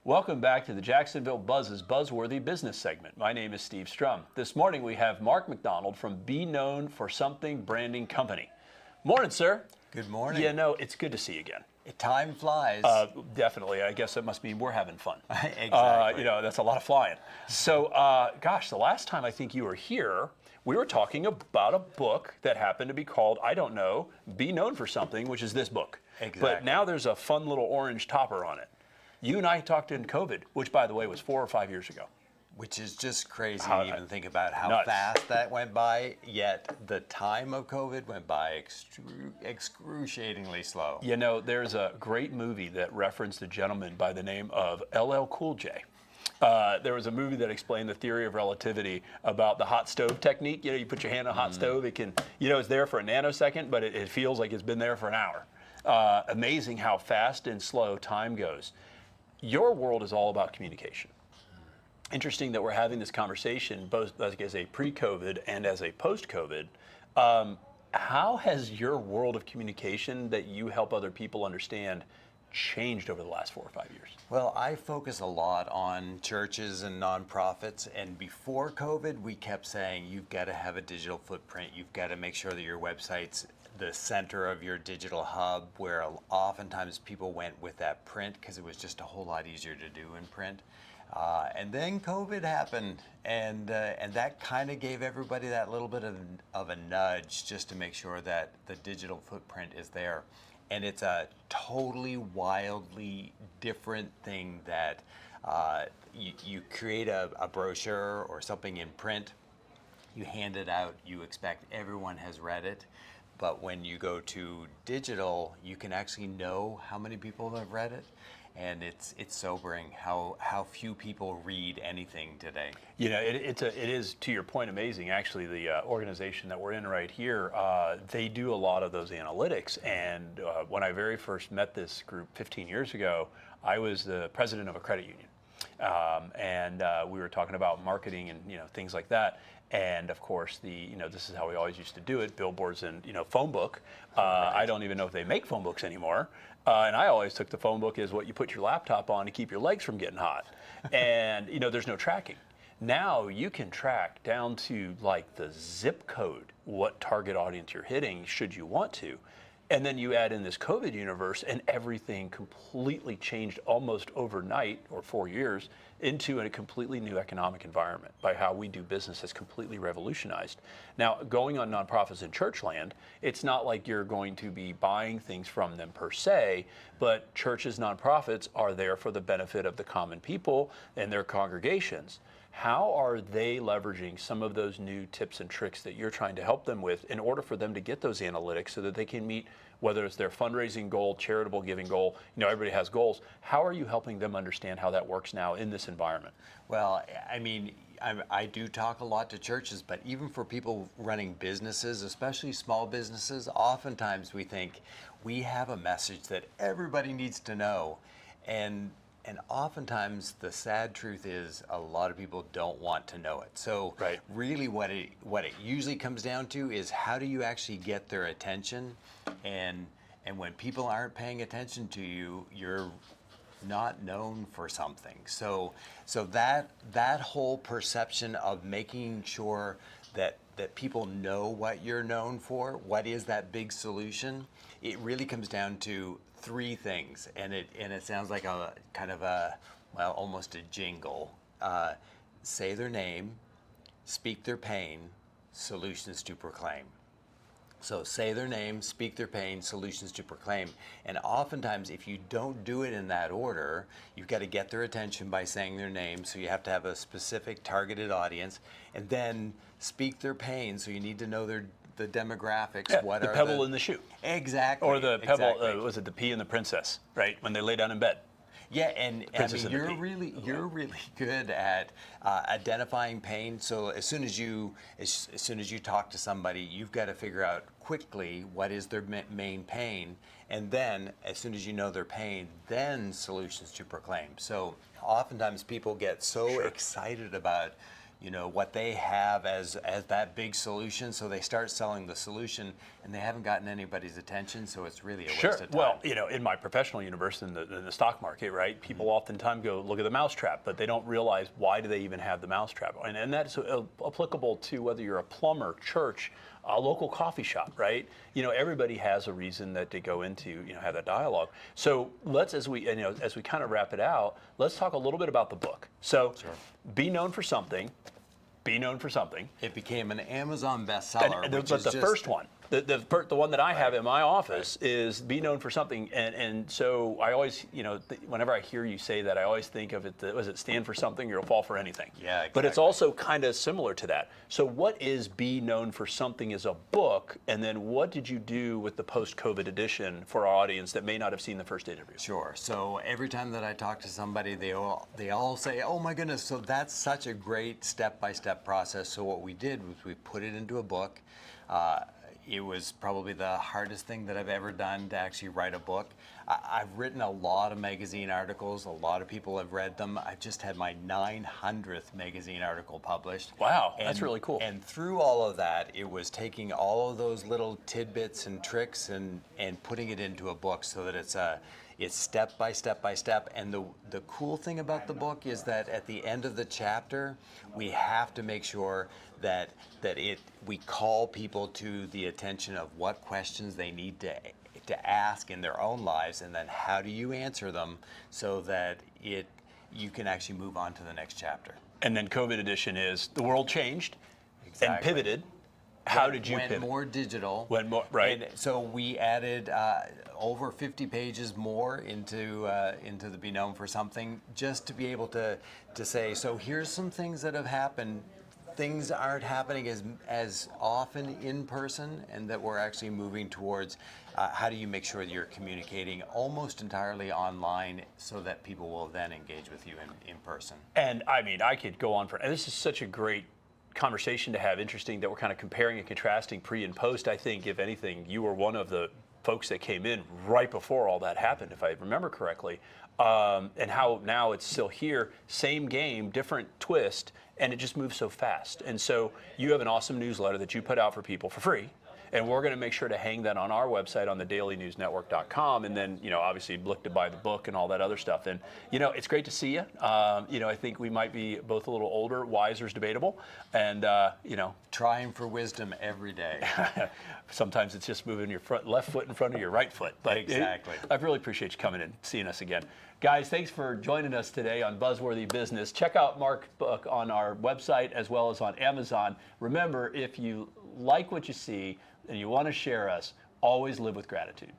Welcome back to the Jacksonville Buzz's Buzzworthy Business segment. My name is Steve Strum. This morning we have Mark MacDonald from Be Known for Something Branding Company. Morning, sir. Good morning. It's good to see you again. Time flies. Definitely. I guess it must mean we're having fun. Exactly. That's a lot of flying. So, the last time I think you were here, we were talking about a book that happened to be called, Be Known for Something, which is this book. Exactly. But now there's a fun little orange topper on it. You and I talked in COVID, which, by the way, was 4 or 5 years ago. Which is just crazy to even think about how nuts. fast that went by, yet the time of COVID went by excruciatingly slow. There's a great movie that referenced a gentleman by the name of LL Cool J. There was a movie that explained the theory of relativity about the hot stove technique. You put your hand on a hot stove, it can, it's there for a nanosecond, but it feels like it's been there for an hour. Amazing how fast and slow time goes. Your world is all about communication. Interesting that we're having this conversation both as a pre-COVID and as a post-COVID. How has your world of communication that you help other people understand changed over the last 4 or 5 years? Well, I focus a lot on churches and nonprofits, and before COVID, we kept saying you've got to have a digital footprint. You've got to make sure that your website's the center of your digital hub, where oftentimes people went with that print because it was just a whole lot easier to do in print. And then COVID happened, and that kind of gave everybody that little bit of a nudge just to make sure that the digital footprint is there. And it's a totally wildly different thing that you create a brochure or something in print, you hand it out, you expect everyone has read it. But when you go to digital, you can actually know how many people have read it. And it's sobering how few people read anything today. It is, to your point, amazing. Actually, the organization that we're in right here, they do a lot of those analytics. And when I very first met this group 15 years ago, I was the president of a credit union. We were talking about marketing and things like that. And of course, this is how we always used to do it: billboards and phone book. Right. I don't even know if they make phone books anymore. And I always took the phone book as what you put your laptop on to keep your legs from getting hot. And there's no tracking. Now you can track down to like the zip code what target audience you're hitting, should you want to. And then you add in this COVID universe, and everything completely changed almost overnight, or 4 years, into a completely new economic environment. By how we do business has completely revolutionized. Now, going on nonprofits and church land, it's not like you're going to be buying things from them per se, but churches, nonprofits are there for the benefit of the common people and their congregations. How are they leveraging some of those new tips and tricks that you're trying to help them with in order for them to get those analytics so that they can meet, whether it's their fundraising goal, charitable giving goal, everybody has goals. How are you helping them understand how that works now in this environment? Well, I do talk a lot to churches, but even for people running businesses, especially small businesses, oftentimes we think we have a message that everybody needs to know. And oftentimes the sad truth is a lot of people don't want to know it. So right. Really what it usually comes down to is how do you actually get their attention, and when people aren't paying attention to you, you're not known for something. So that whole perception of making sure that people know what you're known for, what is that big solution, it really comes down to 3 things, and it sounds like a kind of almost a jingle. Say their name, speak their pain, solutions to proclaim. So say their name, speak their pain, solutions to proclaim. And oftentimes, if you don't do it in that order, you've got to get their attention by saying their name. So you have to have a specific targeted audience, and then speak their pain. So you need to know the demographics. Yeah, what the are pebble in the shoe. Exactly. Or the pebble, exactly. Was it the pea and the princess, right? When they lay down in bed. Yeah, and you're really good at identifying pain. So as soon as you talk to somebody, you've got to figure out quickly what is their main pain, and then as soon as you know their pain, then solutions to proclaim. So oftentimes people get so excited about what they have as that big solution. So they start selling the solution, and they haven't gotten anybody's attention. So it's really a waste of time. Well, in my professional universe, in the stock market, right, people oftentimes go look at the mousetrap, but they don't realize why do they even have the mousetrap. And that's applicable to whether you're a plumber, church, a local coffee shop, right? Everybody has a reason that they go into, have that dialogue. So let's, as we kind of wrap it out, let's talk a little bit about the book. So, Be known for something. Be known for something. It became an Amazon bestseller. But the first one, the one that I have in my office is Be Known for Something. And so I always, whenever I hear you say that, I always think of it, was it stand for something or fall for anything? Yeah, exactly. But it's also kind of similar to that. So what is Be Known for Something as a book? And then what did you do with the post-COVID edition for our audience that may not have seen the first interview? Sure. So every time that I talk to somebody, they all say, oh my goodness, so that's such a great step-by-step process. So what we did was we put it into a book. It was probably the hardest thing that I've ever done to actually write a book. I've written a lot of magazine articles. A lot of people have read them. I've just had my 900th magazine article published. Wow, that's really cool. And through all of that, it was taking all of those little tidbits and tricks and putting it into a book so that it's step by step by step. And the cool thing about the book is that at the end of the chapter, we have to make sure that we call people to the attention of what questions they need to ask in their own lives, and then how do you answer them so that you can actually move on to the next chapter. And then COVID edition is the world changed and pivoted. How did you pivot? Went more digital. Went more, right. And so we added over 50 pages more into the Be Known for Something, just to be able to say, so here's some things that have happened. Things aren't happening as often in person, and that we're actually moving towards how do you make sure that you're communicating almost entirely online so that people will then engage with you in person. And I mean, I could go on and this is such a great conversation to have. Interesting that we're kind of comparing and contrasting pre and post. I think, if anything, you were one of the folks that came in right before all that happened, if I remember correctly. And how now it's still here, same game, different twist, and it just moves so fast. And so you have an awesome newsletter that you put out for people for free. And we're going to make sure to hang that on our website on thedailynewsnetwork.com, and then, obviously look to buy the book and all that other stuff. And, it's great to see you. I think we might be both a little older, wiser is debatable, and, Trying for wisdom every day. Sometimes it's just moving your left foot in front of your right foot. But exactly. I really appreciate you coming in and seeing us again. Guys, thanks for joining us today on Buzzworthy Business. Check out Mark's book on our website as well as on Amazon. remember, if you like what you see and you want to share us, always live with gratitude.